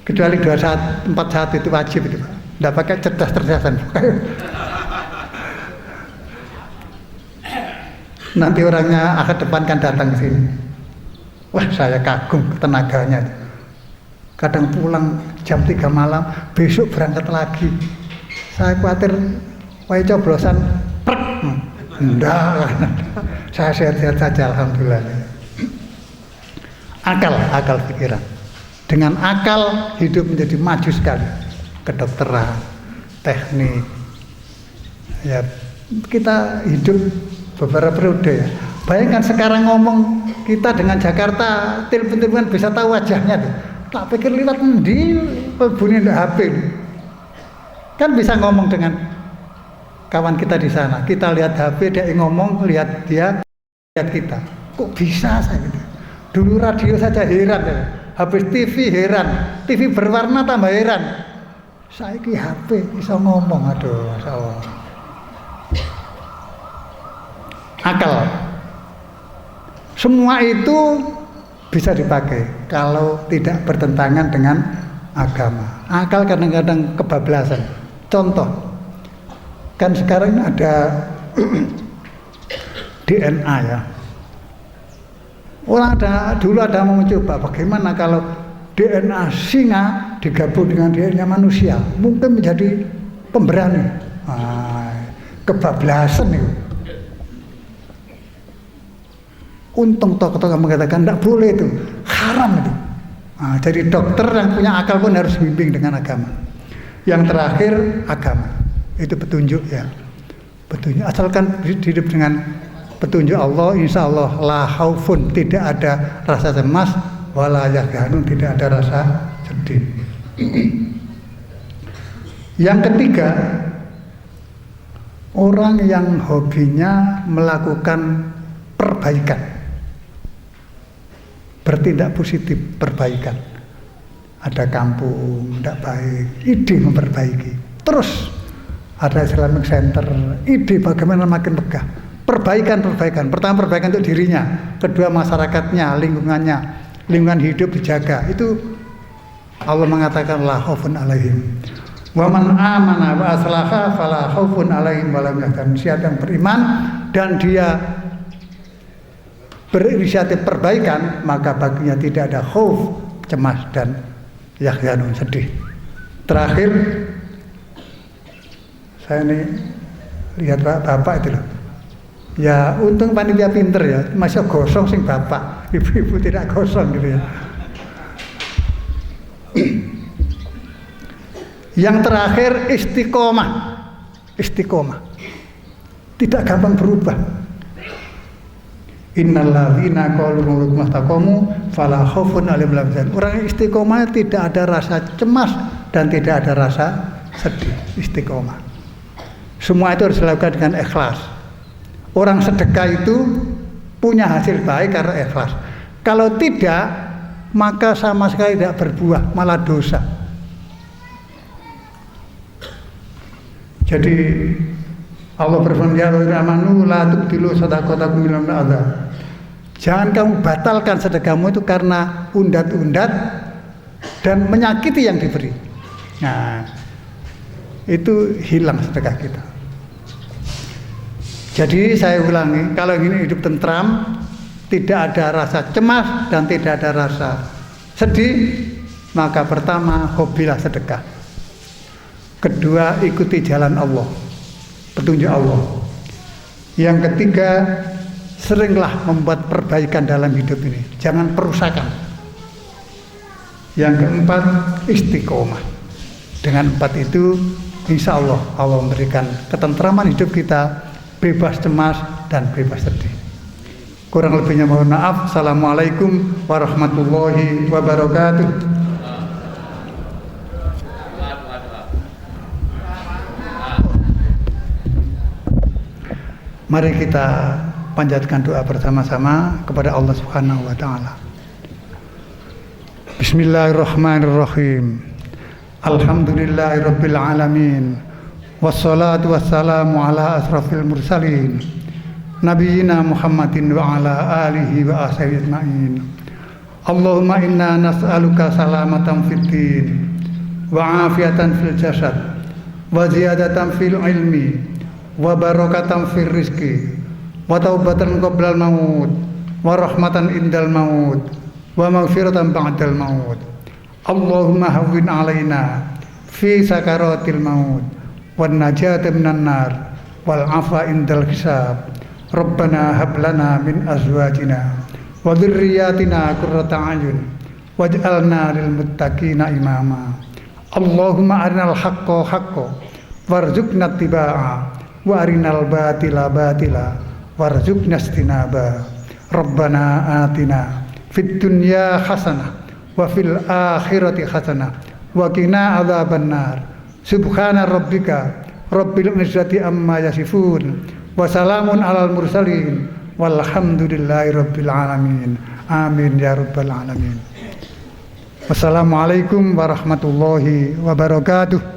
Kecuali 241 itu wajib itu, tidak pakai cerdas-cerdasan. Nanti orangnya akan depan kan datang ke sini. Wah, saya kagum tenaganya. Kadang pulang jam 3 malam, besok berangkat lagi. Saya khawatir, wah coblosan, prek. Enggak, saya sehat-sehat saja, alhamdulillah. Akal pikiran. Dengan akal hidup menjadi maju sekali. Kedokteran, teknik. Ya, kita hidup beberapa periode ya. Bayangkan sekarang ngomong kita dengan Jakarta, telepon-teleponan bisa tahu wajahnya tuh. Tak pikir liwat endi bunyi HP. Kan bisa ngomong dengan kawan kita di sana. Kita lihat HP, dia ngomong, lihat dia, lihat kita. Kok bisa saya gitu. Dulu radio saja heran ya. Habis TV heran, TV berwarna tambah heran. Saya ki HP bisa ngomong, aduh, Masya Allah. Akal. Semua itu bisa dipakai kalau tidak bertentangan dengan agama. Akal kadang-kadang kebablasan. Contoh, kan sekarang ada DNA ya. Dulu ada mau mencoba bagaimana kalau DNA singa digabung dengan DNA manusia, mungkin menjadi pemberani. Kebablasan itu. Untung tokoh-tokoh mengatakan tidak boleh itu, haram itu. Jadi dokter yang punya akal pun harus bimbing dengan agama. Yang terakhir agama, itu petunjuk ya. Petunjuk, asalkan hidup dengan petunjuk Allah, insya Allah la khaufun, tidak ada rasa cemas, wala yahzanun, tidak ada rasa sedih. Yang ketiga, orang yang hobinya melakukan perbaikan, bertindak positif, perbaikan. Ada kampung tidak baik, ide memperbaiki. Terus ada Islamic Center, ide bagaimana makin megah. Perbaikan. Pertama perbaikan untuk dirinya, kedua masyarakatnya, lingkungannya, lingkungan hidup dijaga. Itu Allah mengatakan la khaufun alaihim. Wa man amana wa aslaha fala khaufun alaihim wa lam yahzanun. Siapa yang beriman dan dia berinisiatif perbaikan, maka baginya tidak ada khauf, cemas dan yahzanun, sedih. Terakhir, saya ini lihat bapak itu loh. Ya untung panitia pinter ya, masih gosong sing bapak, ibu-ibu tidak gosong gitu ya. Yang terakhir istiqomah, tidak gampang berubah. Innalladzina qalu mustaqamu fala khaufun alaihim wala hum yahzanun. Orang istiqomah tidak ada rasa cemas dan tidak ada rasa sedih. Istiqomah. Semua itu harus dilakukan dengan ikhlas. Orang sedekah itu punya hasil baik karena ikhlas. Kalau tidak, maka sama sekali tidak berbuah, malah dosa. Jadi Allah berfirman, ya ayyuhallazina amanu la tubtilu shadaqatakum bil adza. Jangan kamu batalkan sedekahmu itu karena undat-undat dan menyakiti yang diberi. Nah, itu hilang sedekah kita. Jadi saya ulangi, kalau ingin hidup tentram, tidak ada rasa cemas dan tidak ada rasa sedih, maka pertama hobilah sedekah. Kedua, ikuti jalan Allah, petunjuk Allah. Yang ketiga, seringlah membuat perbaikan dalam hidup ini, jangan perusakan. Yang keempat, istiqomah. Dengan empat itu, insya Allah Allah memberikan ketentraman hidup kita, bebas cemas dan bebas sedih. Kurang lebihnya mohon maaf. Assalamualaikum warahmatullahi wabarakatuh. Mari kita panjatkan doa bersama-sama kepada Allah Subhanahu wa taala. Bismillahirrahmanirrahim. Alhamdulillahirabbil alamin. Wassalatu wassalamu ala asrafil mursalin nabiyina Muhammadin wa ala alihi wa ashabihi ajma'in. Allahumma inna nas'aluka salamatan fid din wa afiatan fil jasad wa ziyadatan fil ilmi wa barakatan fil rizqi wa taubatan qoblal maut wa rahmatan indal maut wa maghfiratan ba'dal maut. Allahumma hawwin alaina fi sakaratil maut wan najata minan nar wal afa indal hisab. Rabbana hab lana min azwajina wa dzurriyyatina qurrata a'yun waj'alna lil muttaqina imama. Allahumma arinal haqqo haqqo warzuqna ittiba'a wa arinal batila batila warzuqna istinaba. Rabbana atina fid dunya hasanah wa fil akhirati hasanah wa qina adzabannar. Subhana rabbika rabbil izzati amma yasifun wa salamun alal mursalin walhamdulillahi rabbil alamin. Amin ya rabbal alamin. Wassalamualaikum warahmatullahi wabarakatuh.